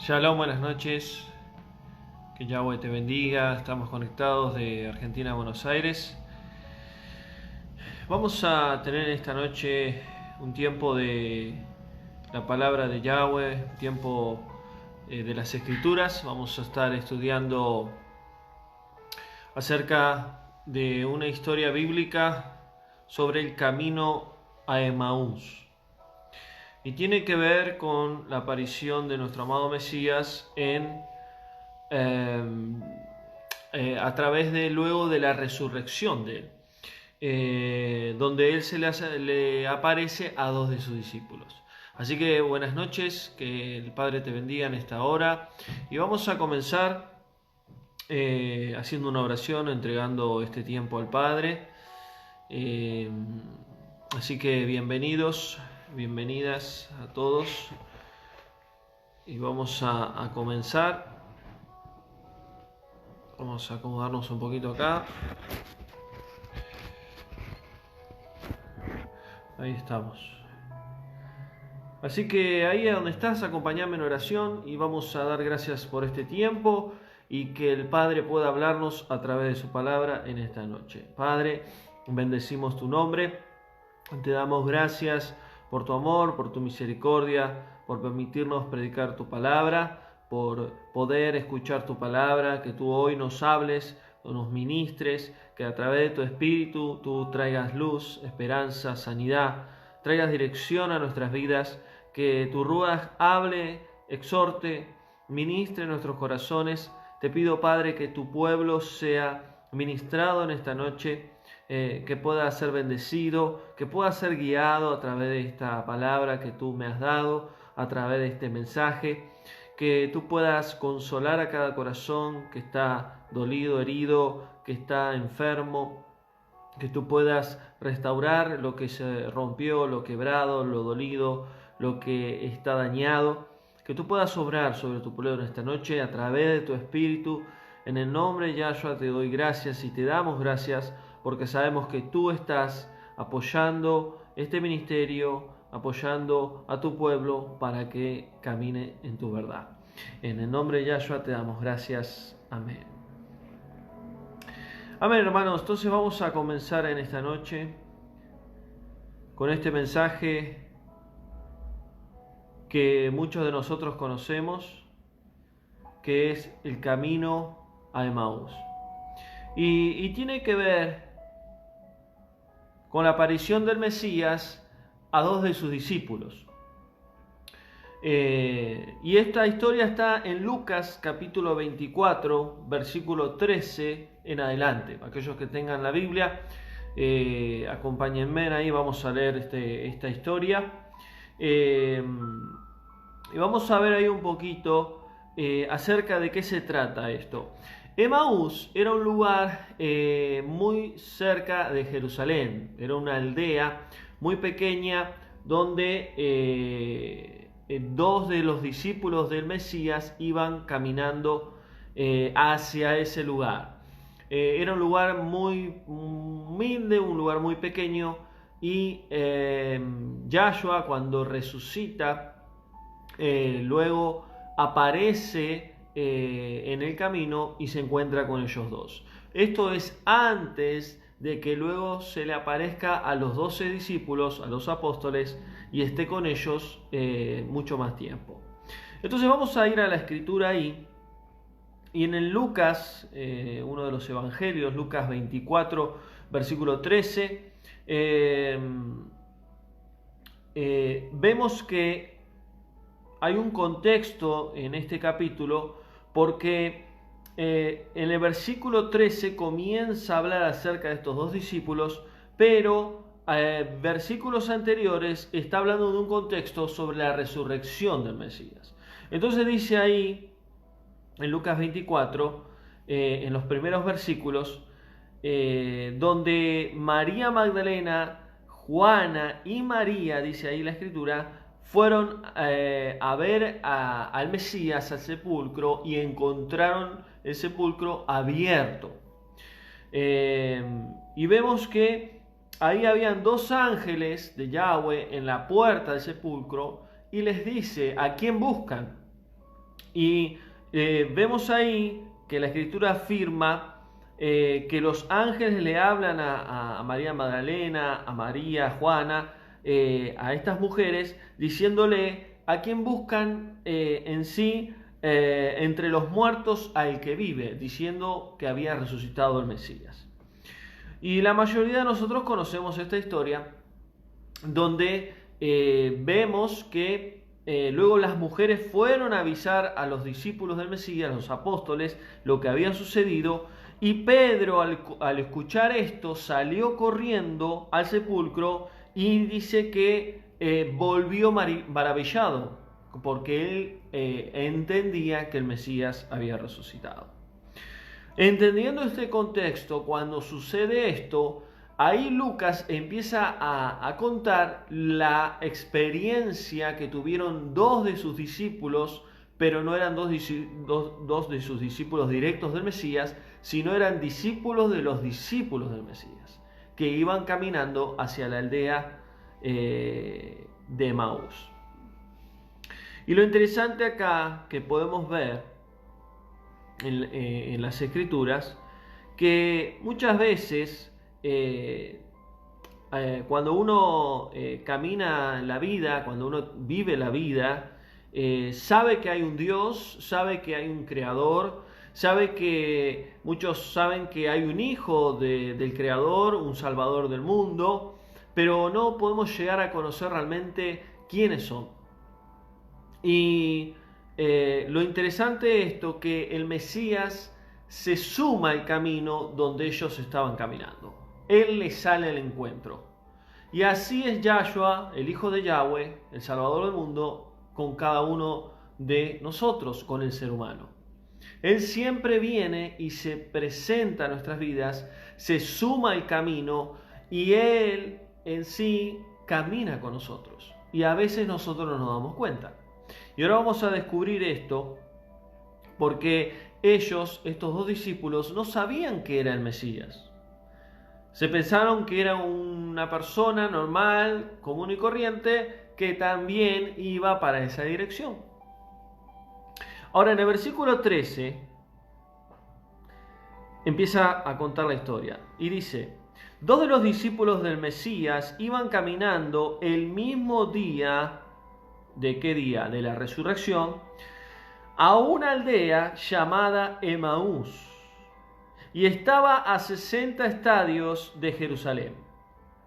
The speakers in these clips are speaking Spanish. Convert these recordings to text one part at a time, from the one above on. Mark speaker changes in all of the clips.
Speaker 1: Shalom, buenas noches. Que Yahweh te bendiga. Estamos conectados de Argentina a Buenos Aires. Vamos a tener esta noche un tiempo de la palabra de Yahweh, un tiempo de las Escrituras. Vamos a estar estudiando acerca de una historia bíblica sobre el camino a Emaús. Y tiene que ver con la aparición de nuestro amado Mesías a través de luego de la resurrección de él, donde él le aparece a dos de sus discípulos. Así que buenas noches, que el Padre te bendiga en esta hora, y vamos a comenzar haciendo una oración, entregando este tiempo al Padre. Así que bienvenidas a todos, y vamos a comenzar. Vamos a acomodarnos un poquito acá. Ahí estamos. Así que ahí donde estás, acompáñame en oración y vamos a dar gracias por este tiempo y que el Padre pueda hablarnos a través de su palabra en esta noche. Padre, bendecimos tu nombre, te damos gracias por tu amor, por tu misericordia, por permitirnos predicar tu palabra, por poder escuchar tu palabra, que tú hoy nos hables, nos ministres, que a través de tu Espíritu tú traigas luz, esperanza, sanidad, traigas dirección a nuestras vidas, que tu Ruaj hable, exhorte, ministre en nuestros corazones. Te pido, Padre, que tu pueblo sea ministrado en esta noche, que pueda ser bendecido, que pueda ser guiado a través de esta palabra que tú me has dado, a través de este mensaje, que tú puedas consolar a cada corazón que está dolido, herido, que está enfermo, que tú puedas restaurar lo que se rompió, lo quebrado, lo dolido, lo que está dañado, que tú puedas obrar sobre tu pueblo en esta noche a través de tu Espíritu. En el nombre de Yahshua te doy gracias y te damos gracias, porque sabemos que tú estás apoyando este ministerio, apoyando a tu pueblo para que camine en tu verdad. En el nombre de Yahshua te damos gracias. Amén. Amén, hermanos. Entonces vamos a comenzar en esta noche con este mensaje que muchos de nosotros conocemos, que es el camino a Emaús. Y tiene que ver con la aparición del Mesías a dos de sus discípulos. Y esta historia está en Lucas capítulo 24, versículo 13 en adelante. Aquellos que tengan la Biblia, acompáñenme ahí, vamos a leer esta historia. Y vamos a ver ahí un poquito acerca de qué se trata esto. Emaús era un lugar muy cerca de Jerusalén, era una aldea muy pequeña donde dos de los discípulos del Mesías iban caminando hacia ese lugar. Era un lugar muy humilde, un lugar muy pequeño, y Yahshua, cuando resucita, luego aparece en el camino y se encuentra con ellos dos. Esto es antes de que luego se le aparezca a los 12 discípulos, a los apóstoles, y esté con ellos mucho más tiempo. Entonces vamos a ir a la escritura ahí, y en el Lucas, uno de los evangelios, Lucas 24, versículo 13, vemos que hay un contexto en este capítulo, porque en el versículo 13 comienza a hablar acerca de estos dos discípulos, pero versículos anteriores está hablando de un contexto sobre la resurrección del Mesías. Entonces dice ahí, en Lucas 24, en los primeros versículos, donde María Magdalena, Juana y María, dice ahí la escritura, fueron a ver al Mesías al sepulcro y encontraron el sepulcro abierto. Y vemos que ahí habían dos ángeles de Yahweh en la puerta del sepulcro y les dice: ¿a quién buscan? Y vemos ahí que la Escritura afirma que los ángeles le hablan a María Magdalena, a María, a Juana, a estas mujeres, diciéndole a quién buscan en sí entre los muertos al que vive, diciendo que había resucitado el Mesías. Y la mayoría de nosotros conocemos esta historia, donde vemos que luego las mujeres fueron a avisar a los discípulos del Mesías, a los apóstoles, lo que había sucedido, y Pedro al escuchar esto salió corriendo al sepulcro y dice que volvió maravillado, porque él entendía que el Mesías había resucitado. Entendiendo este contexto, cuando sucede esto, ahí Lucas empieza a contar la experiencia que tuvieron dos de sus discípulos, pero no eran dos de sus discípulos directos del Mesías, sino eran discípulos de los discípulos del Mesías, que iban caminando hacia la aldea de Emaús. Y lo interesante acá que podemos ver en las Escrituras, que muchas veces cuando uno camina la vida, cuando uno vive la vida, sabe que hay un Dios, sabe que hay un Creador, muchos saben que hay un Hijo del Creador, un Salvador del mundo, pero no podemos llegar a conocer realmente quiénes son. Y lo interesante de esto, que el Mesías se suma al camino donde ellos estaban caminando. Él les sale al encuentro. Y así es Yahshua, el Hijo de Yahweh, el Salvador del mundo, con cada uno de nosotros, con el ser humano. Él siempre viene y se presenta a nuestras vidas, se suma al camino y Él en sí camina con nosotros. Y a veces nosotros no nos damos cuenta. Y ahora vamos a descubrir esto porque ellos, estos dos discípulos, no sabían que era el Mesías. Se pensaron que era una persona normal, común y corriente, que también iba para esa dirección. Ahora, en el versículo 13, empieza a contar la historia y dice: dos de los discípulos del Mesías iban caminando el mismo día. ¿De qué día? De la resurrección, a una aldea llamada Emaús, y estaba a 60 estadios de Jerusalén.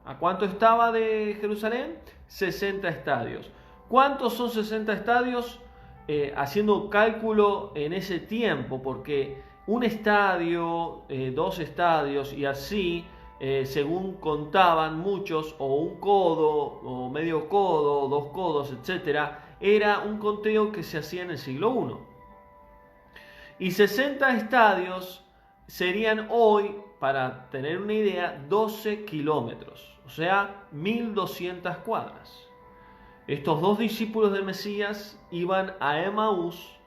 Speaker 1: ¿A cuánto estaba de Jerusalén? 60 estadios. ¿Cuántos son 60 estadios? Haciendo cálculo en ese tiempo, porque un estadio, dos estadios y así, según contaban muchos, o un codo, o medio codo, dos codos, etc., era un conteo que se hacía en el siglo I. Y 60 estadios serían hoy, para tener una idea, 12 kilómetros, o sea, 1200 cuadras. Estos dos discípulos del Mesías iban a Emaús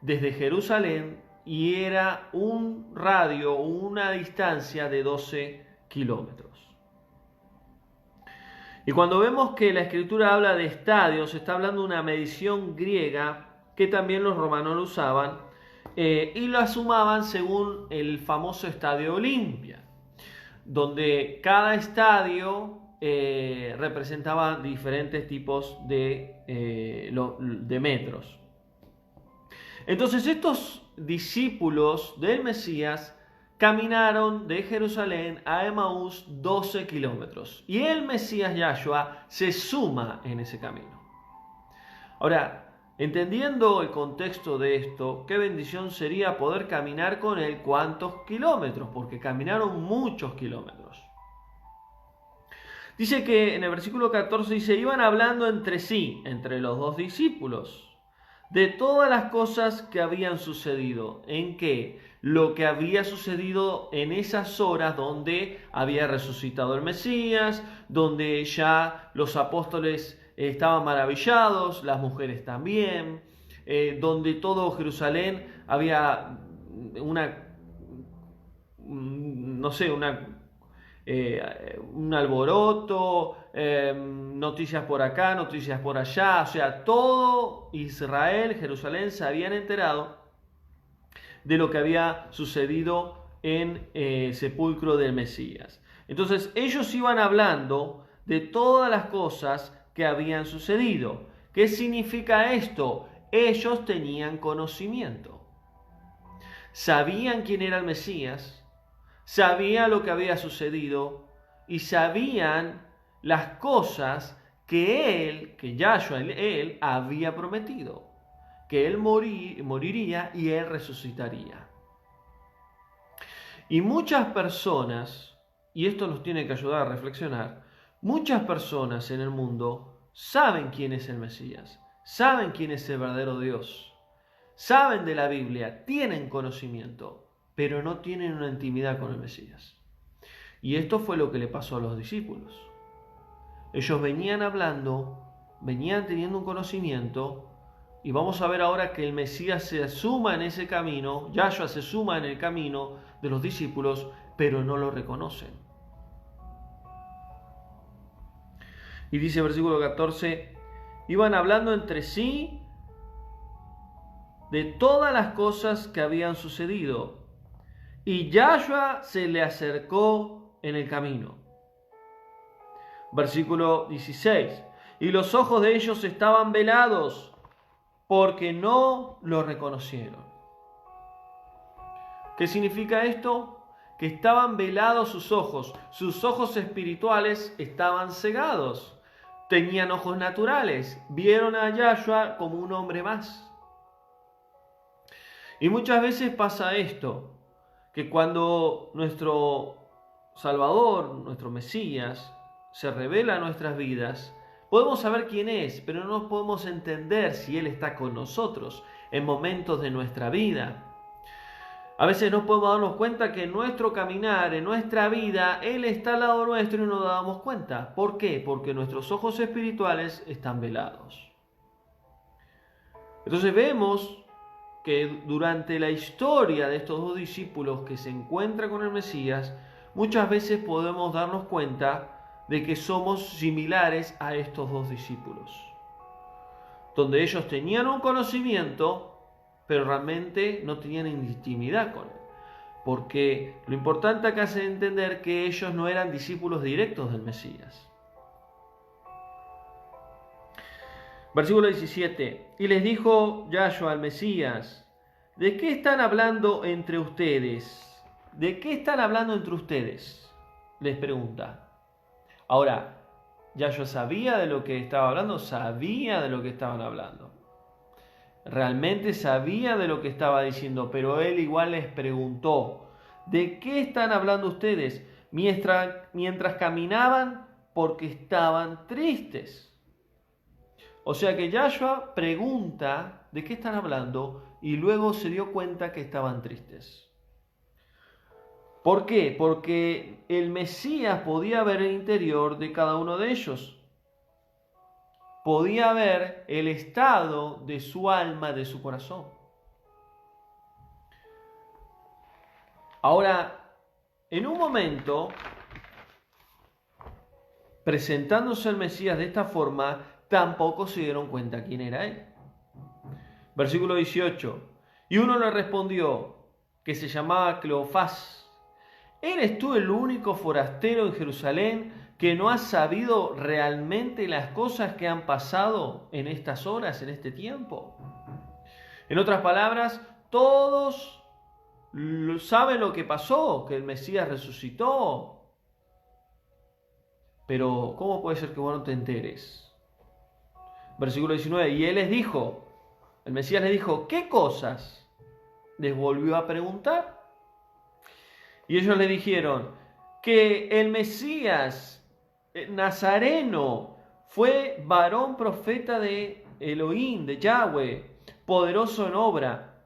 Speaker 1: desde Jerusalén y era un radio, una distancia de 12 kilómetros. Y cuando vemos que la Escritura habla de estadios, está hablando de una medición griega que también los romanos lo usaban, y lo sumaban según el famoso Estadio Olimpia, donde cada estadio representaba diferentes tipos de metros. Entonces estos discípulos del Mesías caminaron de Jerusalén a Emaús 12 kilómetros y el Mesías Yahshua se suma en ese camino. Ahora, entendiendo el contexto de esto, qué bendición sería poder caminar con él cuántos kilómetros, porque caminaron muchos kilómetros. Dice que en el versículo 14 dice: iban hablando entre sí, entre los dos discípulos, de todas las cosas que habían sucedido. ¿En qué? Lo que había sucedido en esas horas donde había resucitado el Mesías, donde ya los apóstoles estaban maravillados, las mujeres también, donde todo Jerusalén había una un alboroto, noticias por acá, noticias por allá. O sea, todo Israel, Jerusalén, se habían enterado de lo que había sucedido en el sepulcro del Mesías. Entonces ellos iban hablando de todas las cosas que habían sucedido. ¿Qué significa esto? Ellos tenían conocimiento. Sabían quién era el Mesías, sabían lo que había sucedido y sabían las cosas que Yahshua, él había prometido. Que él moriría y él resucitaría. Y muchas personas, y esto nos tiene que ayudar a reflexionar, muchas personas en el mundo saben quién es el Mesías, saben quién es el verdadero Dios, saben de la Biblia, tienen conocimiento, pero no tienen una intimidad con el Mesías. Y esto fue lo que le pasó a los discípulos. Ellos venían hablando, venían teniendo un conocimiento, y vamos a ver ahora que el Mesías se suma en ese camino, Yahshua se suma en el camino de los discípulos, pero no lo reconocen. Y dice el versículo 14, iban hablando entre sí de todas las cosas que habían sucedido, y Yahshua se le acercó en el camino. Versículo 16, y los ojos de ellos estaban velados, porque no lo reconocieron. ¿Qué significa esto? Que estaban velados sus ojos espirituales estaban cegados, tenían ojos naturales, vieron a Yahshua como un hombre más. Y muchas veces pasa esto, que cuando nuestro Salvador, nuestro Mesías, se revela a nuestras vidas, podemos saber quién es, pero no podemos entender si Él está con nosotros en momentos de nuestra vida. A veces no podemos darnos cuenta que en nuestro caminar, en nuestra vida, Él está al lado nuestro y no nos damos cuenta. ¿Por qué? Porque nuestros ojos espirituales están velados. Entonces vemos que durante la historia de estos dos discípulos que se encuentran con el Mesías, muchas veces podemos darnos cuenta de que somos similares a estos dos discípulos, donde ellos tenían un conocimiento, pero realmente no tenían intimidad con él, porque lo importante acá es entender que ellos no eran discípulos directos del Mesías. Versículo 17, y les dijo Yahshua al Mesías, ¿de qué están hablando entre ustedes? ¿De qué están hablando entre ustedes? Les pregunta. Ahora, Yahshua sabía de lo que estaba hablando, sabía de lo que estaban hablando. Realmente sabía de lo que estaba diciendo, pero él igual les preguntó, ¿de qué están hablando ustedes? Mientras caminaban, porque estaban tristes. O sea que Yahshua pregunta de qué están hablando y luego se dio cuenta que estaban tristes. ¿Por qué? Porque el Mesías podía ver el interior de cada uno de ellos. Podía ver el estado de su alma, de su corazón. Ahora, en un momento, presentándose el Mesías de esta forma, tampoco se dieron cuenta quién era él. Versículo 18. Y uno le respondió, que se llamaba Cleofás, ¿eres tú el único forastero en Jerusalén que no has sabido realmente las cosas que han pasado en estas horas, en este tiempo? En otras palabras, todos saben lo que pasó, que el Mesías resucitó. Pero, ¿cómo puede ser que vos no te enteres? Versículo 19, y él les dijo, el Mesías les dijo, ¿qué cosas? Les volvió a preguntar. Y ellos le dijeron que el Mesías Nazareno fue varón profeta de Elohim, de Yahweh, poderoso en obra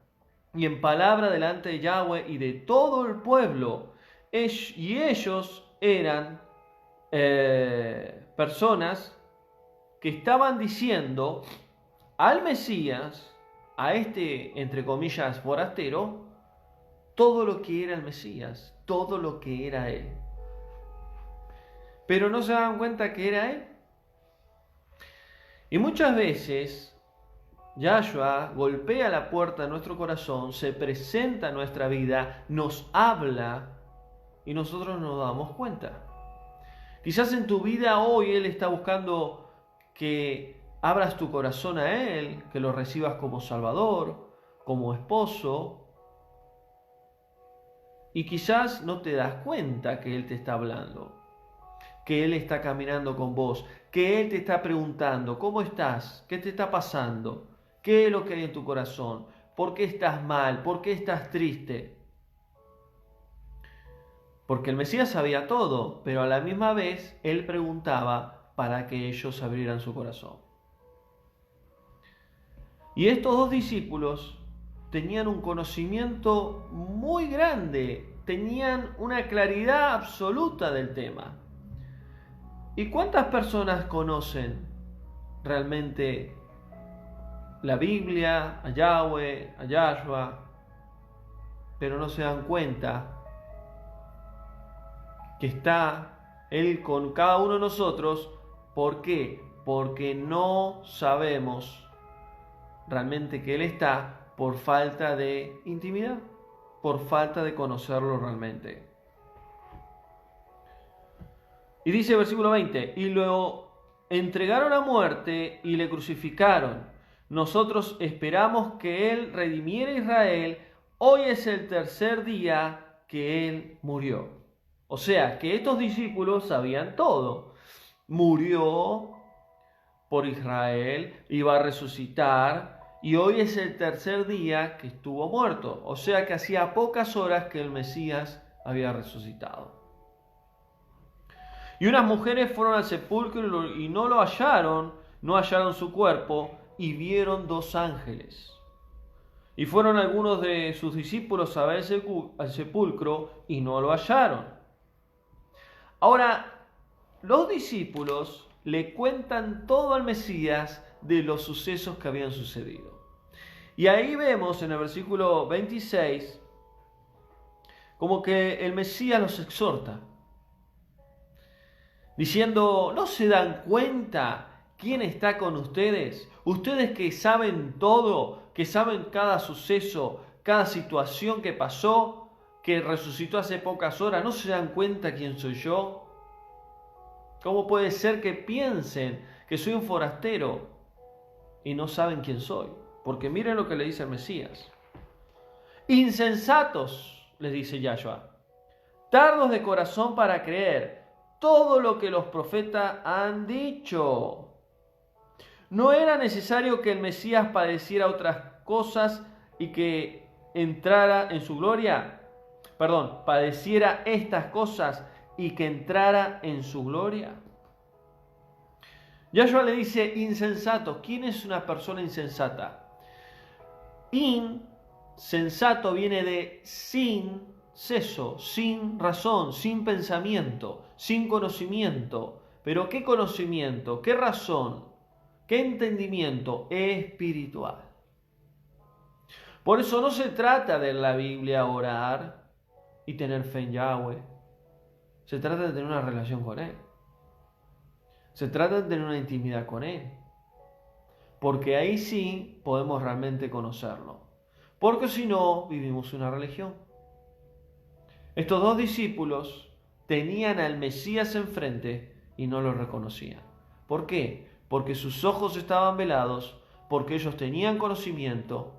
Speaker 1: y en palabra delante de Yahweh y de todo el pueblo. Y ellos eran personas que estaban diciendo al Mesías, a este, entre comillas, forastero, todo lo que era el Mesías, todo lo que era él. pero no se daban cuenta que era Él. Y muchas veces Yahshua golpea la puerta de nuestro corazón, se presenta en nuestra vida, nos habla y nosotros nos damos cuenta. Quizás en tu vida hoy Él está buscando que abras tu corazón a Él, que lo recibas como Salvador, como esposo, y quizás no te das cuenta que Él te está hablando, que Él está caminando con vos, que Él te está preguntando, ¿cómo estás? ¿Qué te está pasando? ¿Qué es lo que hay en tu corazón? ¿Por qué estás mal? ¿Por qué estás triste? Porque el Mesías sabía todo, pero a la misma vez Él preguntaba para que ellos abrieran su corazón. Y estos dos discípulos tenían un conocimiento muy grande, tenían una claridad absoluta del tema. ¿Y cuántas personas conocen realmente la Biblia, a Yahweh, a Yahshua, pero no se dan cuenta que está Él con cada uno de nosotros? ¿Por qué? Porque no sabemos realmente que Él está por falta de intimidad, por falta de conocerlo realmente. Y dice el versículo 20, y lo entregaron a muerte y le crucificaron. Nosotros esperamos que Él redimiera a Israel. Hoy es el tercer día que Él murió. O sea, que estos discípulos sabían todo. Murió por Israel, iba a resucitar, y hoy es el tercer día que estuvo muerto. O sea que hacía pocas horas que el Mesías había resucitado. Y unas mujeres fueron al sepulcro y no lo hallaron, no hallaron su cuerpo, y vieron dos ángeles. Y fueron algunos de sus discípulos a ver al sepulcro y no lo hallaron. Ahora, los discípulos le cuentan todo al Mesías de los sucesos que habían sucedido. Y ahí vemos en el versículo 26 como que el Mesías los exhorta, diciendo, ¿no se dan cuenta quién está con ustedes? Ustedes que saben todo, que saben cada suceso, cada situación que pasó, que resucitó hace pocas horas, ¿no se dan cuenta quién soy yo? ¿Cómo puede ser que piensen que soy un forastero y no saben quién soy? Porque miren lo que le dice el Mesías. Insensatos, les dice Yahshua, tardos de corazón para creer todo lo que los profetas han dicho. ¿No era necesario que el Mesías padeciera otras cosas y que entrara en su gloria? Padeciera estas cosas y que entrara en su gloria. Yahshua le dice insensato. ¿Quién es una persona insensata? Insensato viene de sin seso, sin razón, sin pensamiento, sin conocimiento. ¿Pero qué conocimiento? ¿Qué razón? ¿Qué entendimiento? Espiritual. Por eso no se trata de en la Biblia orar y tener fe en Yahweh. Se trata de tener una relación con Él. Se trata de tener una intimidad con Él. Porque ahí sí podemos realmente conocerlo. Porque si no, vivimos una religión. Estos dos discípulos tenían al Mesías enfrente y no lo reconocían. ¿Por qué? Porque sus ojos estaban velados, porque ellos tenían conocimiento,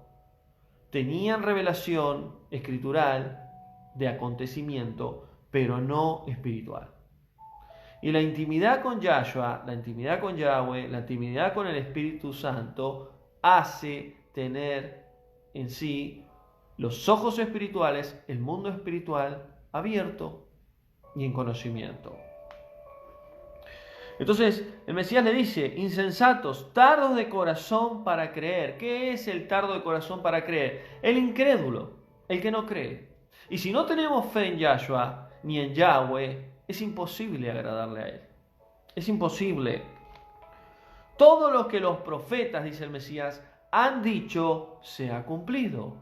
Speaker 1: tenían revelación escritural de acontecimiento, pero no espiritual. Y la intimidad con Yahshua, la intimidad con Yahweh, la intimidad con el Espíritu Santo hace tener en sí los ojos espirituales, el mundo espiritual abierto y en conocimiento. Entonces el Mesías le dice, insensatos, tardos de corazón para creer. ¿Qué es el tardo de corazón para creer? El incrédulo, el que no cree. Y si no tenemos fe en Yahshua ni en Yahweh, es imposible agradarle a Él. Es imposible. Todo lo que los profetas, dice el Mesías, han dicho se ha cumplido.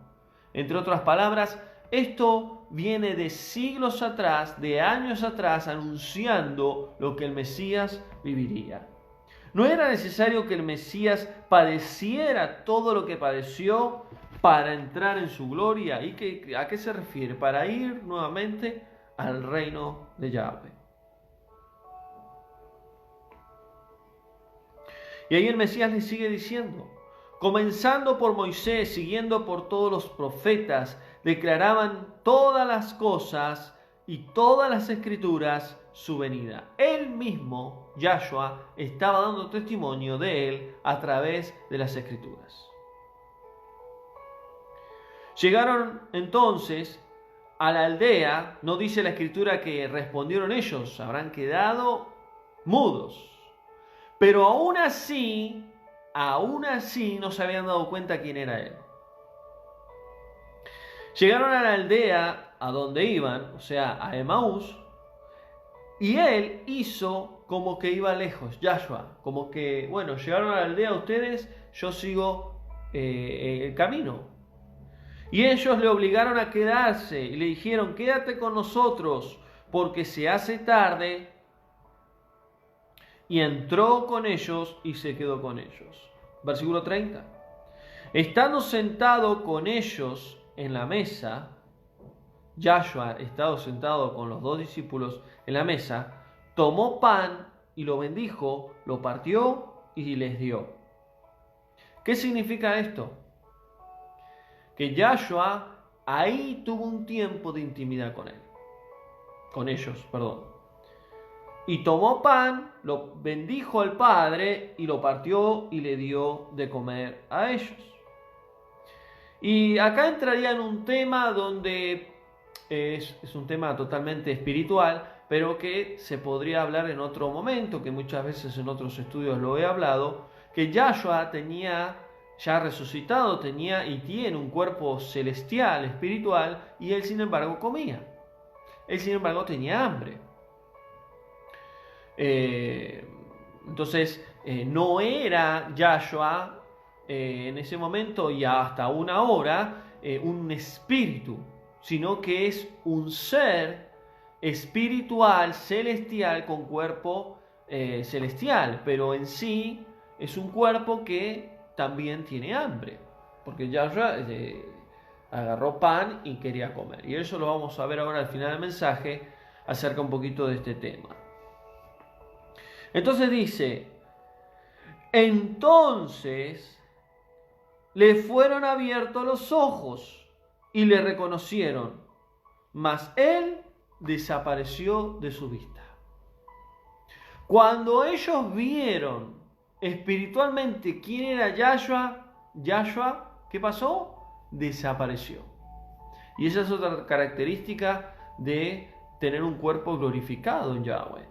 Speaker 1: Entre otras palabras, Esto viene de siglos atrás, de años atrás, anunciando lo que el Mesías viviría. No era necesario que el Mesías padeciera todo lo que padeció para entrar en su gloria. ¿Y a qué se refiere? Para ir nuevamente al reino de Yahweh. Y ahí el Mesías le sigue diciendo, comenzando por Moisés, siguiendo por todos los profetas, declaraban todas las cosas y todas las escrituras su venida. Él mismo, Yahshua, estaba dando testimonio de él a través de las escrituras. Llegaron entonces a la aldea, no dice la escritura que respondieron ellos, habrán quedado mudos. Pero aún así no se habían dado cuenta quién era él. Llegaron a la aldea a donde iban, o sea, a Emaús, y él hizo como que iba lejos, Yahshua, como que, bueno, llegaron a la aldea ustedes, yo sigo el camino. Y ellos le obligaron a quedarse y le dijeron, quédate con nosotros porque se hace tarde. Y entró con ellos y se quedó con ellos. Versículo 30. Estando sentado con ellos en la mesa, Yahshua, estado sentado con los 2 discípulos en la mesa, tomó pan y lo bendijo, lo partió y les dio. ¿Qué significa esto? Que Yahshua ahí tuvo un tiempo de intimidad con ellos. Y tomó pan, lo bendijo al Padre y lo partió y le dio de comer a ellos. Y acá entraría en un tema donde es un tema totalmente espiritual, pero que se podría hablar en otro momento, que muchas veces en otros estudios lo he hablado, que Yahshua tenía ya resucitado, tenía y tiene un cuerpo celestial, espiritual, y él sin embargo comía. Él sin embargo tenía hambre. Entonces no era Yahshua en ese momento y hasta una hora un espíritu, sino que es un ser espiritual, celestial, con cuerpo celestial, pero en sí es un cuerpo que también tiene hambre, porque Yahshua agarró pan y quería comer, y eso lo vamos a ver ahora al final del mensaje acerca un poquito de este tema. Entonces dice, entonces le fueron abiertos los ojos y le reconocieron, mas él desapareció de su vista. Cuando ellos vieron espiritualmente quién era Yahshua, ¿qué pasó? Desapareció. Y esa es otra característica de tener un cuerpo glorificado en Yahweh.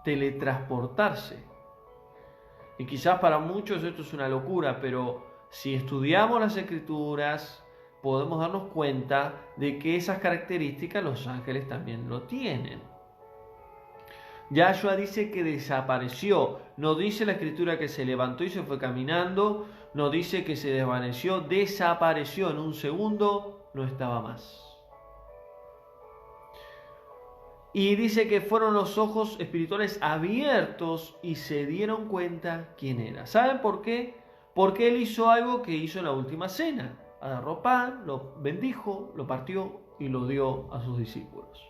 Speaker 1: Teletransportarse. Y quizás para muchos esto es una locura, pero si estudiamos las escrituras podemos darnos cuenta de que esas características los ángeles también lo tienen. Yahshua dice que desapareció, no dice la escritura que se levantó y se fue caminando, no dice que se desvaneció, desapareció en un segundo, no estaba más. Y dice que fueron los ojos espirituales abiertos y se dieron cuenta quién era. ¿Saben por qué? Porque él hizo algo que hizo en la última cena. Agarró pan, lo bendijo, lo partió y lo dio a sus discípulos.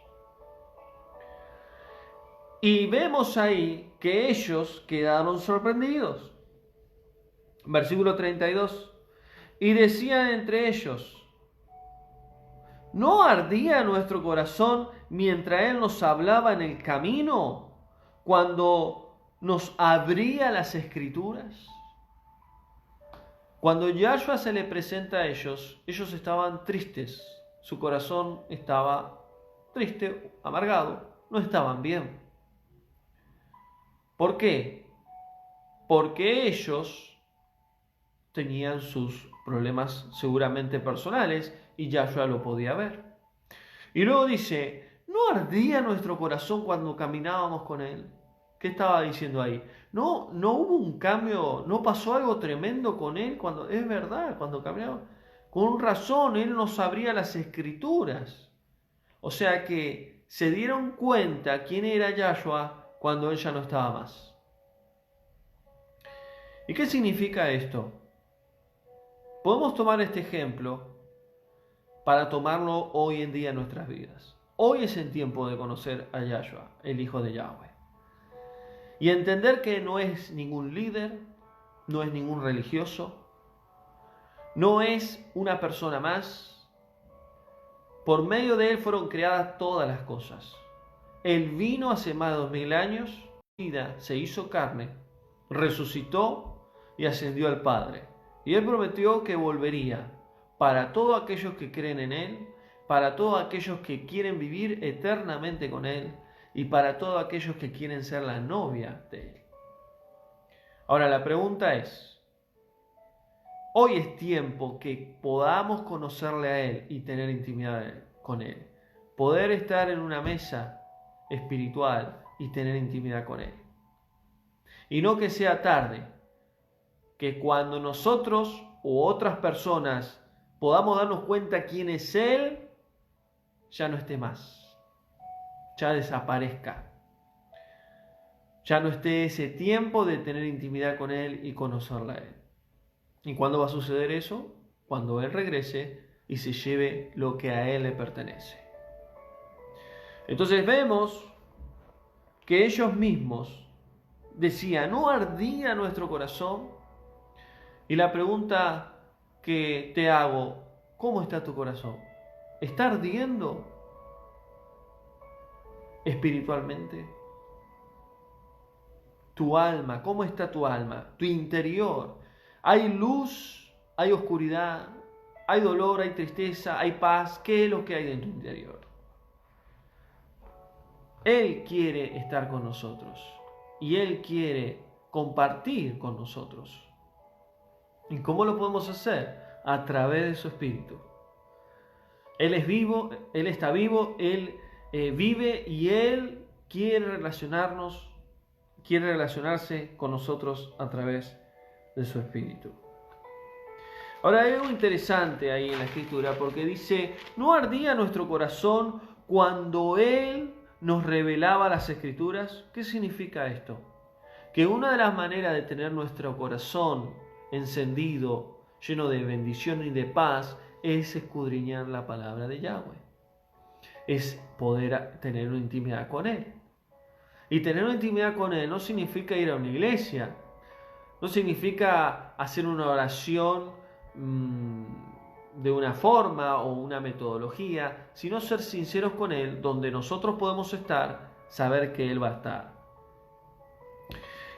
Speaker 1: Y vemos ahí que ellos quedaron sorprendidos. Versículo 32. Y decían entre ellos, ¿no ardía nuestro corazón mientras Él nos hablaba en el camino, cuando nos abría las Escrituras? Cuando Yahshua se le presenta a ellos estaban tristes, su corazón estaba triste, amargado, no estaban bien. ¿Por qué? Porque ellos tenían sus problemas seguramente personales y Yahshua lo podía ver. Y luego dice, ¿no ardía nuestro corazón cuando caminábamos con Él? ¿Qué estaba diciendo ahí? No hubo un cambio, no pasó algo tremendo con Él cuando, es verdad, cuando caminábamos. Con razón, él nos abría las escrituras. O sea que se dieron cuenta quién era Yahshua cuando él ya no estaba más. ¿Y qué significa esto? Podemos tomar este ejemplo para tomarlo hoy en día en nuestras vidas. Hoy es el tiempo de conocer a Yahshua, el Hijo de Yahweh. Y entender que no es ningún líder, no es ningún religioso, no es una persona más. Por medio de él fueron creadas todas las cosas. Él vino hace más de 2000 años, vida se hizo carne, resucitó y ascendió al Padre. Y él prometió que volvería para todos aquellos que creen en él, para todos aquellos que quieren vivir eternamente con él y para todos aquellos que quieren ser la novia de él. Ahora la pregunta es, hoy es tiempo que podamos conocerle a él y tener intimidad con él, poder estar en una mesa espiritual y tener intimidad con él. Y no que sea tarde, que cuando nosotros u otras personas podamos darnos cuenta quién es él, ya no esté más, ya desaparezca, ya no esté ese tiempo de tener intimidad con él y conocerle a él. ¿Y cuándo va a suceder eso? Cuando él regrese y se lleve lo que a él le pertenece. Entonces vemos que ellos mismos decían, ¿no ardía nuestro corazón? Y la pregunta que te hago, ¿cómo está tu corazón? ¿Está ardiendo espiritualmente? Tu alma, ¿cómo está tu alma? Tu interior. ¿Hay luz? ¿Hay oscuridad? ¿Hay dolor? ¿Hay tristeza? ¿Hay paz? ¿Qué es lo que hay en tu interior? Él quiere estar con nosotros y Él quiere compartir con nosotros. ¿Y cómo lo podemos hacer? A través de su Espíritu. Él es vivo, Él está vivo, Él vive y Él quiere relacionarse con nosotros a través de su Espíritu. Ahora hay algo interesante ahí en la Escritura porque dice, ¿no ardía nuestro corazón cuando Él nos revelaba las Escrituras? ¿Qué significa esto? Que una de las maneras de tener nuestro corazón encendido, lleno de bendición y de paz, es escudriñar la palabra de Yahweh. Es poder tener una intimidad con Él. Y tener una intimidad con Él no significa ir a una iglesia, no significa hacer una oración de una forma o una metodología, sino ser sinceros con Él, donde nosotros podemos estar, saber que Él va a estar.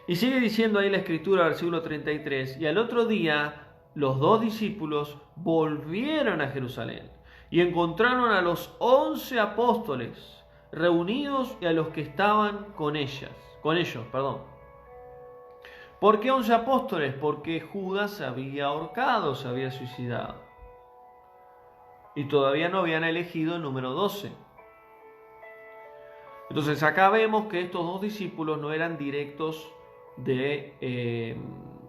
Speaker 1: Y sigue diciendo ahí la Escritura, versículo 33, y al otro día los 2 discípulos volvieron a Jerusalén y encontraron a los 11 apóstoles reunidos y a los que estaban con ellos. ¿Por qué 11 apóstoles? Porque Judas se había ahorcado, se había suicidado. Y todavía no habían elegido el número 12. Entonces acá vemos que estos 2 discípulos no eran directos de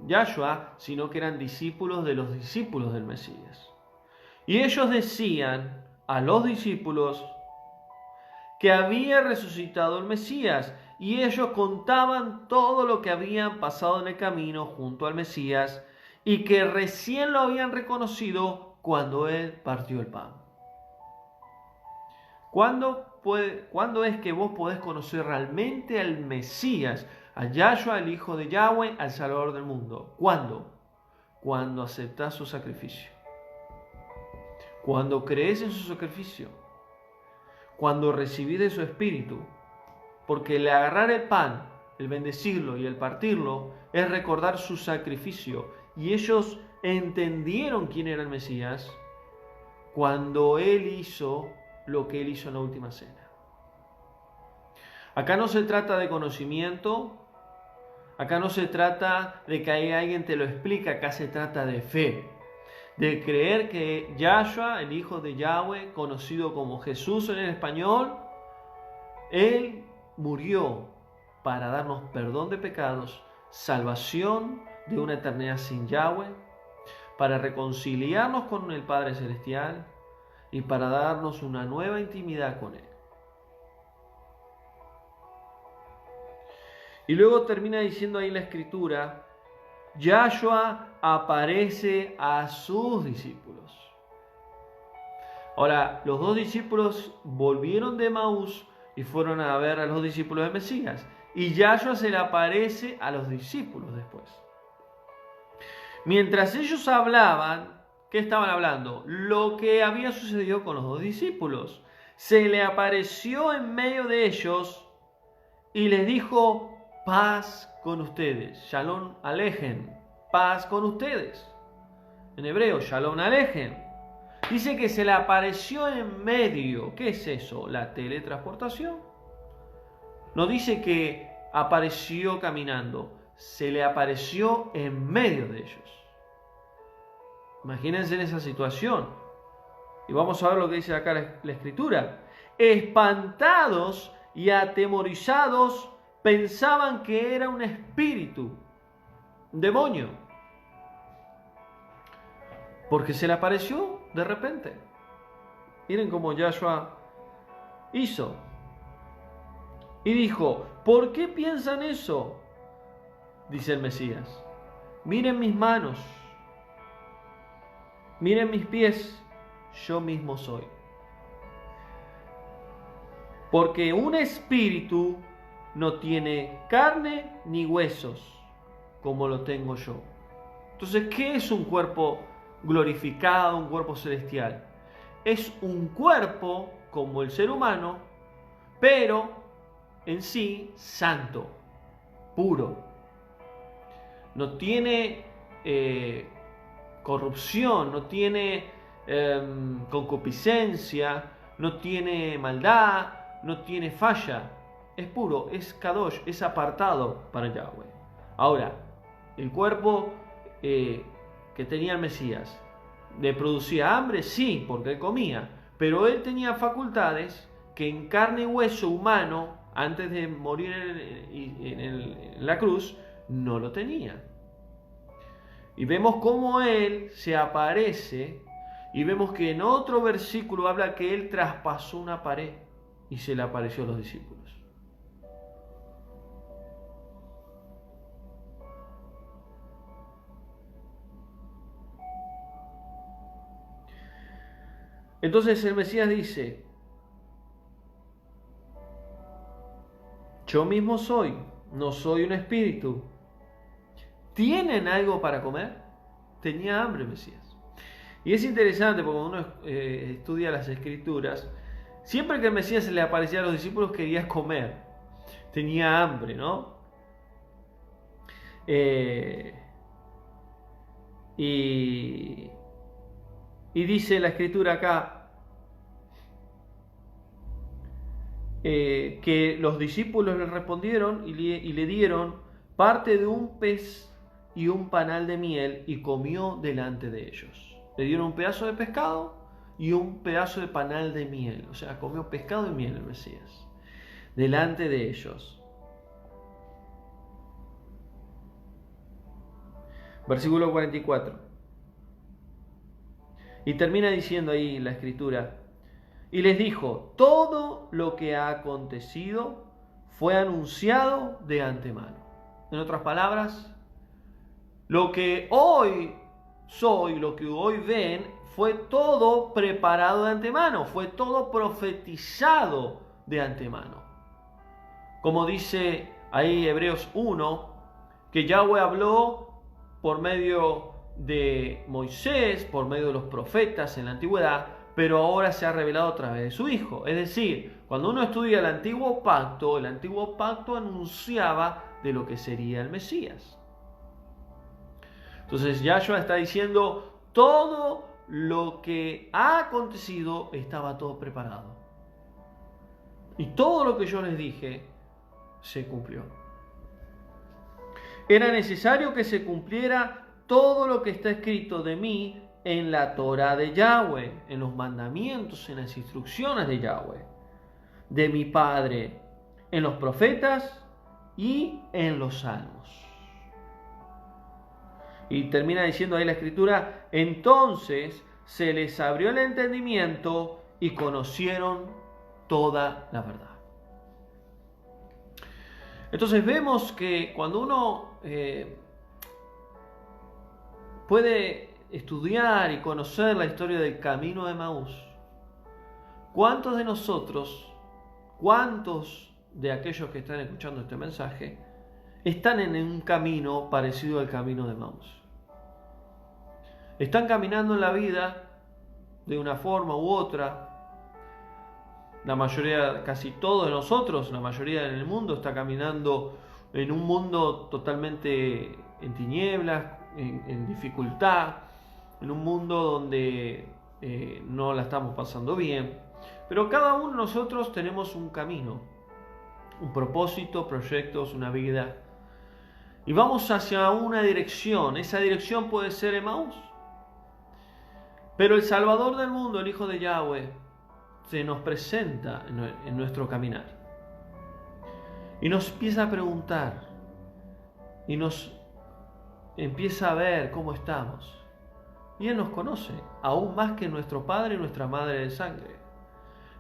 Speaker 1: Yahshua, sino que eran discípulos de los discípulos del Mesías. Y ellos decían a los discípulos que había resucitado el Mesías, y ellos contaban todo lo que habían pasado en el camino junto al Mesías, y que recién lo habían reconocido cuando él partió el pan. ¿Cuándo es que vos podés conocer realmente al Mesías, a Yahshua, el Hijo de Yahweh, al Salvador del mundo? ¿Cuándo? Cuando aceptás su sacrificio. Cuando crees en su sacrificio. Cuando recibís de su Espíritu. Porque el agarrar el pan, el bendecirlo y el partirlo, es recordar su sacrificio. Y ellos entendieron quién era el Mesías cuando Él hizo lo que Él hizo en la última cena. Acá no se trata de conocimiento, acá no se trata de que alguien te lo explique, acá se trata de fe, de creer que Yahshua, el Hijo de Yahweh, conocido como Jesús en el español, Él murió para darnos perdón de pecados, salvación de una eternidad sin Yahweh, para reconciliarnos con el Padre Celestial y para darnos una nueva intimidad con Él. Y luego termina diciendo ahí la Escritura, Yahshua aparece a sus discípulos. Ahora, los dos discípulos volvieron de Emaús y fueron a ver a los discípulos de Mesías. Y Yahshua se le aparece a los discípulos después. Mientras ellos hablaban, ¿qué estaban hablando? Lo que había sucedido con los dos discípulos. Se le apareció en medio de ellos y les dijo, paz con ustedes. Shalom alejen. Paz con ustedes. En hebreo, Shalom alejen. Dice que se le apareció en medio. ¿Qué es eso? La teletransportación. No dice que apareció caminando. Se le apareció en medio de ellos. Imagínense en esa situación. Y vamos a ver lo que dice acá la Escritura. Espantados y atemorizados, pensaban que era un espíritu, un demonio. Porque se le apareció de repente. Miren cómo Yahshua hizo. Y dijo, ¿por qué piensan eso? Dice el Mesías. Miren mis manos. Miren mis pies. Yo mismo soy. Porque un espíritu no tiene carne ni huesos, como lo tengo yo. Entonces, ¿qué es un cuerpo glorificado, un cuerpo celestial? Es un cuerpo como el ser humano, pero en sí santo, puro. No tiene corrupción, no tiene concupiscencia, no tiene maldad, no tiene falla. Es puro, es kadosh, es apartado para Yahweh. Ahora, el cuerpo que tenía el Mesías, ¿le producía hambre? Sí, porque él comía. Pero él tenía facultades que en carne y hueso humano, antes de morir en la cruz, no lo tenía. Y vemos cómo él se aparece, y vemos que en otro versículo habla que él traspasó una pared y se le apareció a los discípulos. Entonces el Mesías dice, yo mismo soy, no soy un espíritu. ¿Tienen algo para comer? Tenía hambre el Mesías. Y es interesante porque cuando uno estudia las Escrituras, siempre que el Mesías se le aparecía a los discípulos quería comer. Tenía hambre, ¿no? Y dice la Escritura acá que los discípulos le respondieron y le dieron parte de un pez y un panal de miel y comió delante de ellos. Le dieron un pedazo de pescado y un pedazo de panal de miel. O sea, comió pescado y miel el Mesías delante de ellos. Versículo 44. Y termina diciendo ahí la Escritura, y les dijo, todo lo que ha acontecido fue anunciado de antemano. En otras palabras, lo que hoy soy, lo que hoy ven, fue todo preparado de antemano, fue todo profetizado de antemano. Como dice ahí Hebreos 1, que Yahweh habló por medio de Moisés, por medio de los profetas en la antigüedad, pero ahora se ha revelado a través de su Hijo. Es decir, cuando uno estudia el antiguo pacto anunciaba de lo que sería el Mesías. Entonces Yahshua está diciendo, todo lo que ha acontecido estaba todo preparado. Y todo lo que yo les dije se cumplió. Era necesario que se cumpliera todo lo que está escrito de mí en la Torá de Yahweh, en los mandamientos, en las instrucciones de Yahweh, de mi Padre, en los profetas y en los salmos. Y termina diciendo ahí la Escritura, entonces se les abrió el entendimiento y conocieron toda la verdad. Entonces vemos que cuando uno puede estudiar y conocer la historia del camino de Emaús, ¿cuántos de nosotros, cuántos de aquellos que están escuchando este mensaje, están en un camino parecido al camino de Emaús? Están caminando en la vida de una forma u otra. La mayoría, casi todos de nosotros, la mayoría en el mundo está caminando en un mundo totalmente en tinieblas, en dificultad, en un mundo donde no la estamos pasando bien. Pero cada uno de nosotros tenemos un camino, un propósito, proyectos, una vida. Y vamos hacia una dirección. Esa dirección puede ser Emaús. Pero el Salvador del mundo, el Hijo de Yahweh, se nos presenta en nuestro caminar. Y nos empieza a preguntar. Y nos empieza a ver cómo estamos. Y Él nos conoce, aún más que nuestro Padre y nuestra Madre de sangre.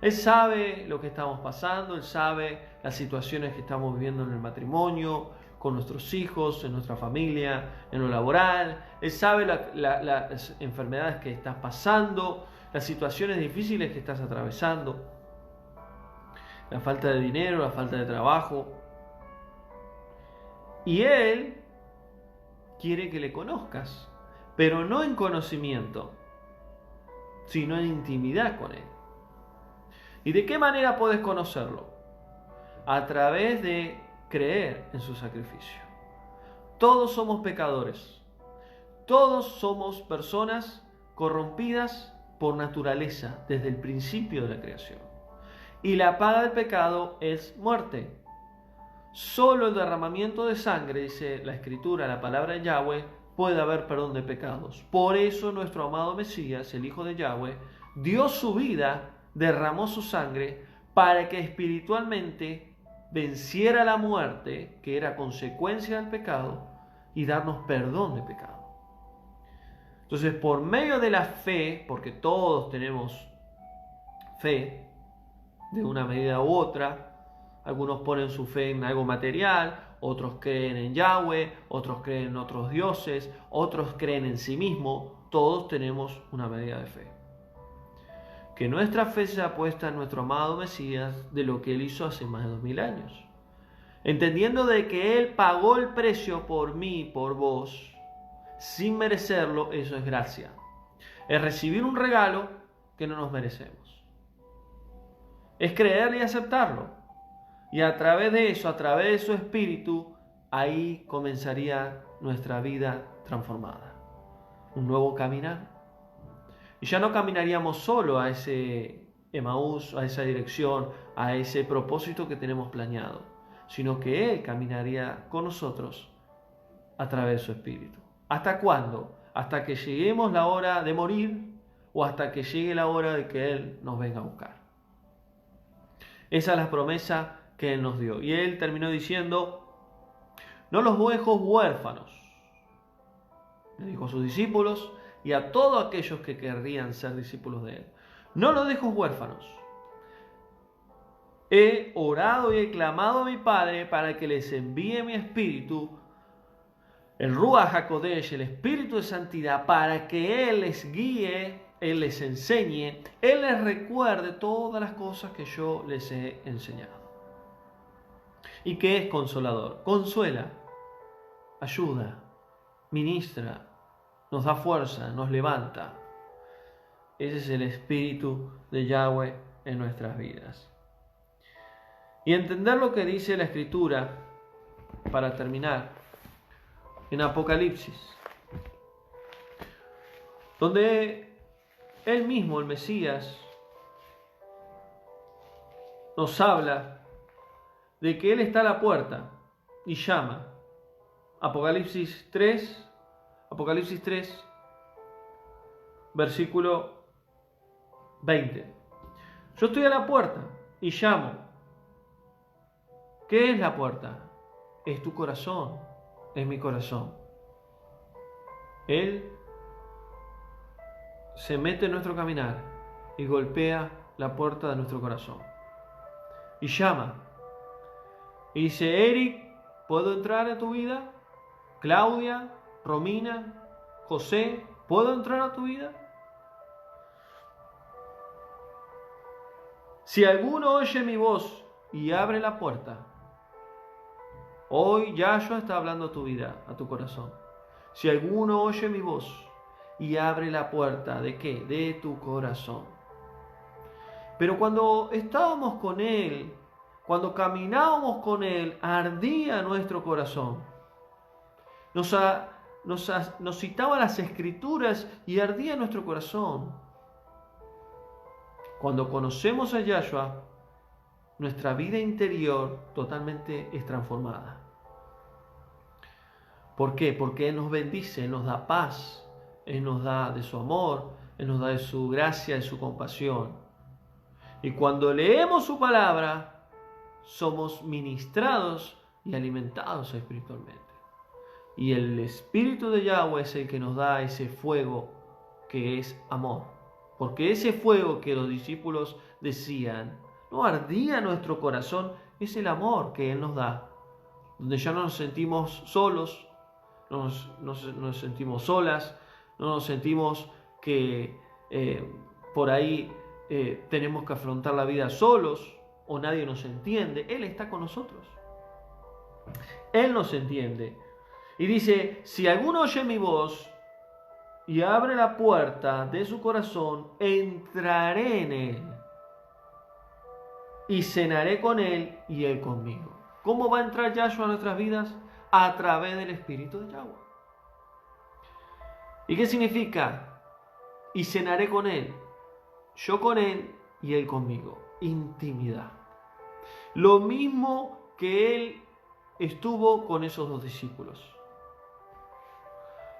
Speaker 1: Él sabe lo que estamos pasando, Él sabe las situaciones que estamos viviendo en el matrimonio, con nuestros hijos, en nuestra familia, en lo laboral. Él sabe las enfermedades que estás pasando, las situaciones difíciles que estás atravesando, la falta de dinero, la falta de trabajo. Y Él quiere que le conozcas, pero no en conocimiento, sino en intimidad con Él. ¿Y de qué manera puedes conocerlo? A través de creer en su sacrificio. Todos somos pecadores. Todos somos personas corrompidas por naturaleza desde el principio de la creación. Y la paga del pecado es muerte. Solo el derramamiento de sangre, dice la Escritura, la palabra de Yahweh, puede haber perdón de pecados. Por eso nuestro amado Mesías, el Hijo de Yahweh, dio su vida, derramó su sangre para que espiritualmente venciera la muerte, que era consecuencia del pecado, y darnos perdón de pecado. Entonces, por medio de la fe, porque todos tenemos fe de una medida u otra, algunos ponen su fe en algo material, otros creen en Yahweh, otros creen en otros dioses, otros creen en sí mismos. Todos tenemos una medida de fe. Que nuestra fe sea puesta en nuestro amado Mesías de lo que Él hizo hace más de 2000 años. Entendiendo de que Él pagó el precio por mí y por vos, sin merecerlo, eso es gracia. Es recibir un regalo que no nos merecemos. Es creer y aceptarlo. Y a través de eso, a través de su espíritu, ahí comenzaría nuestra vida transformada. Un nuevo caminar. Y ya no caminaríamos solo a ese Emaús, a esa dirección, a ese propósito que tenemos planeado, sino que Él caminaría con nosotros a través de su espíritu. ¿Hasta cuándo? Hasta que lleguemos la hora de morir o hasta que llegue la hora de que Él nos venga a buscar. Esa es la promesa que Él nos dio. Y Él terminó diciendo, no los dejo huérfanos. Le dijo a sus discípulos y a todos aquellos que querrían ser discípulos de Él. No los dejo huérfanos. He orado y he clamado a mi Padre para que les envíe mi Espíritu, el Ruach HaKodesh, el Espíritu de Santidad, para que Él les guíe, Él les enseñe, Él les recuerde todas las cosas que yo les he enseñado. ¿Y qué es consolador? Consuela, ayuda, ministra, nos da fuerza, nos levanta. Ese es el Espíritu de Yahweh en nuestras vidas. Y entender lo que dice la Escritura, para terminar, en Apocalipsis, donde Él mismo, el Mesías, nos habla de que Él está a la puerta y llama. Apocalipsis 3, versículo 20. Yo estoy a la puerta y llamo. ¿Qué es la puerta? Es tu corazón, es mi corazón. Él se mete en nuestro caminar y golpea la puerta de nuestro corazón. Y llama. Y dice, Eric, ¿puedo entrar a tu vida? Claudia, Romina, José, ¿puedo entrar a tu vida? Si alguno oye mi voz y abre la puerta, hoy Yahshua está hablando a tu vida, a tu corazón. Si alguno oye mi voz y abre la puerta, ¿de qué? De tu corazón. Pero cuando estábamos con Él, cuando caminábamos con Él, ardía nuestro corazón. Nos citaba las Escrituras y ardía nuestro corazón. Cuando conocemos a Yahshua, nuestra vida interior totalmente es transformada. ¿Por qué? Porque Él nos bendice, Él nos da paz, Él nos da de su amor, Él nos da de su gracia, de su compasión. Y cuando leemos su palabra, somos ministrados y alimentados espiritualmente. Y el Espíritu de Yahweh es el que nos da ese fuego que es amor. Porque ese fuego que los discípulos decían, no ardía nuestro corazón, es el amor que Él nos da. Donde ya no nos sentimos solos, no nos sentimos solas, no nos sentimos que por ahí tenemos que afrontar la vida solos o nadie nos entiende. Él está con nosotros. Él nos entiende. Y dice, si alguno oye mi voz y abre la puerta de su corazón, entraré en él y cenaré con él y él conmigo. ¿Cómo va a entrar Yahshua a nuestras vidas? A través del Espíritu de Yahweh. ¿Y qué significa? Y cenaré con él, yo con él y él conmigo. Intimidad. Lo mismo que él estuvo con esos dos discípulos.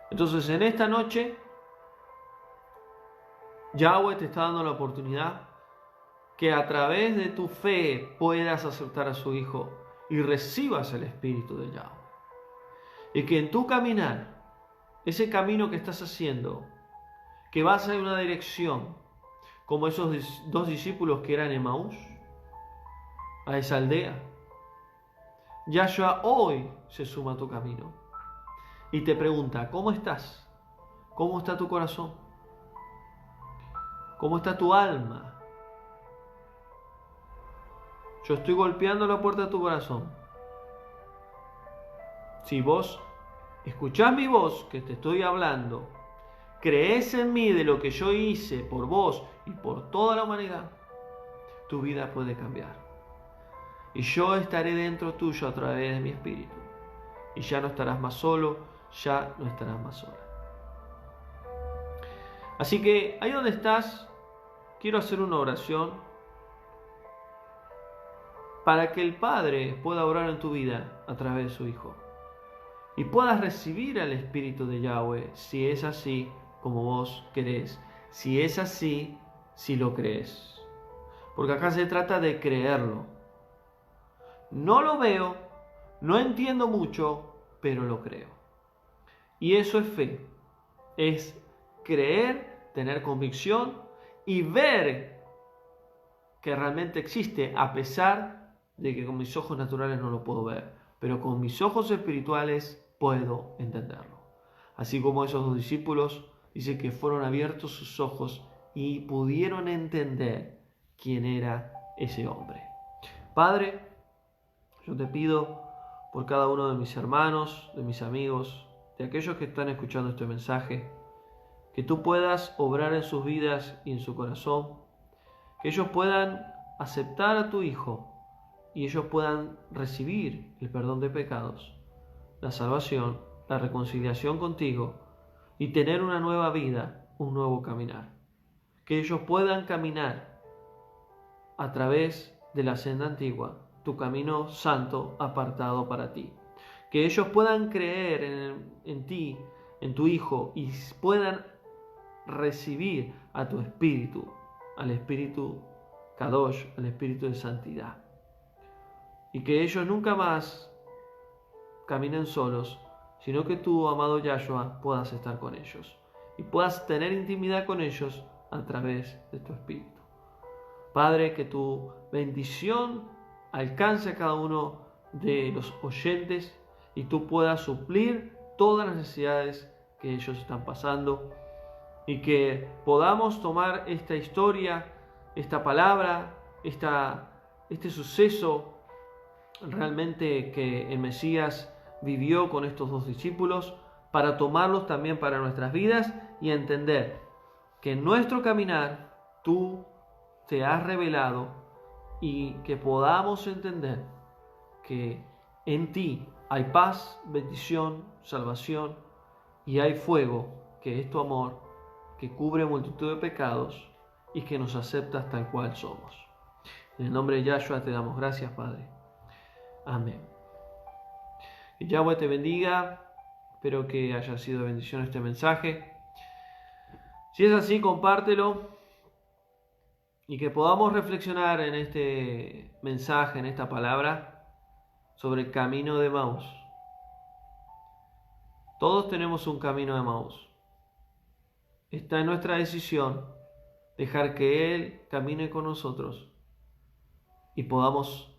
Speaker 1: Entonces en esta noche, Yahweh te está dando la oportunidad que a través de tu fe puedas aceptar a su Hijo y recibas el Espíritu de Yahweh. Y que en tu caminar, ese camino que estás haciendo, que vas en una dirección, como esos dos discípulos que eran Emaús, a esa aldea, Yahshua hoy se suma a tu camino. Y te pregunta, ¿cómo estás? ¿Cómo está tu corazón? ¿Cómo está tu alma? Yo estoy golpeando la puerta de tu corazón. Si vos escuchás mi voz que te estoy hablando, crees en mí de lo que yo hice por vos y por toda la humanidad, tu vida puede cambiar. Y yo estaré dentro tuyo a través de mi espíritu. Y ya no estarás más solo, ya no estarás más sola. Así que ahí donde estás, quiero hacer una oración para que el Padre pueda obrar en tu vida a través de su Hijo. Y puedas recibir al Espíritu de Yahweh si es así como vos querés. Si es así, si lo crees. Porque acá se trata de creerlo. No lo veo, no entiendo mucho, pero lo creo. Y eso es fe. Es creer, tener convicción y ver que realmente existe, a pesar de que con mis ojos naturales no lo puedo ver. Pero con mis ojos espirituales puedo entenderlo. Así como esos dos discípulos, dice que fueron abiertos sus ojos y pudieron entender quién era ese hombre. Padre, yo te pido por cada uno de mis hermanos, de mis amigos, de aquellos que están escuchando este mensaje, que tú puedas obrar en sus vidas y en su corazón, que ellos puedan aceptar a tu Hijo y ellos puedan recibir el perdón de pecados, la salvación, la reconciliación contigo y tener una nueva vida, un nuevo caminar. Que ellos puedan caminar a través de la senda antigua, tu camino santo apartado para ti. Que ellos puedan creer en ti, en tu Hijo, y puedan recibir a tu Espíritu, al Espíritu Kadosh, al Espíritu de santidad. Y que ellos nunca más caminen solos, sino que tú, amado Yahshua, puedas estar con ellos y puedas tener intimidad con ellos a través de tu Espíritu. Padre, que tu bendición alcance a cada uno de los oyentes y tú puedas suplir todas las necesidades que ellos están pasando y que podamos tomar esta historia, esta palabra, este suceso realmente que el Mesías vivió con estos dos discípulos para tomarlos también para nuestras vidas y entender que en nuestro caminar tú te has revelado y que podamos entender que en ti hay paz, bendición, salvación y hay fuego, que es tu amor, que cubre multitud de pecados y que nos aceptas tal cual somos. En el nombre de Yahshua te damos gracias, Padre. Amén. Que Yahweh te bendiga. Espero que haya sido de bendición este mensaje. Si es así, compártelo y que podamos reflexionar en este mensaje, en esta palabra, sobre el camino de Emaús. Todos tenemos un camino de Emaús. Está en nuestra decisión dejar que Él camine con nosotros y podamos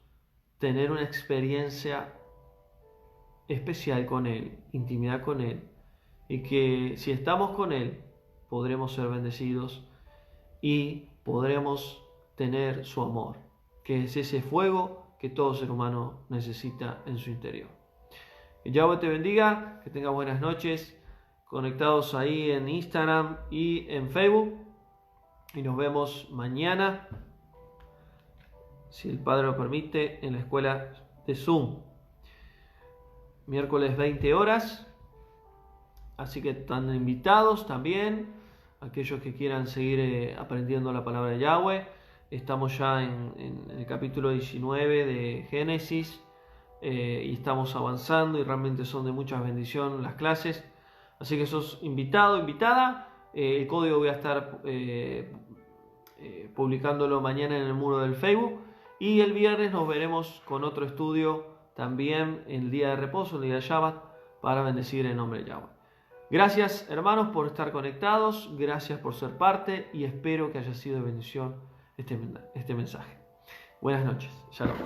Speaker 1: tener una experiencia especial con Él, intimidad con Él, y que si estamos con Él podremos ser bendecidos y podremos tener su amor, que es ese fuego que todo ser humano necesita en su interior. Que Yahweh te bendiga, que tengas buenas noches, conectados ahí en Instagram y en Facebook, y nos vemos mañana, si el Padre lo permite, en la escuela de Zoom. Miércoles 20 horas, así que están invitados también aquellos que quieran seguir aprendiendo la palabra de Yahweh. Estamos ya en el capítulo 19 de Génesis y estamos avanzando y realmente son de mucha bendición las clases, así que sos invitado, invitada. El código voy a estar publicándolo mañana en el muro del Facebook y el viernes nos veremos con otro estudio también en el día de reposo, el día de Shabbat, para bendecir en nombre de Yahweh. Gracias, hermanos, por estar conectados, gracias por ser parte y espero que haya sido de bendición este mensaje. Buenas noches. Shalom.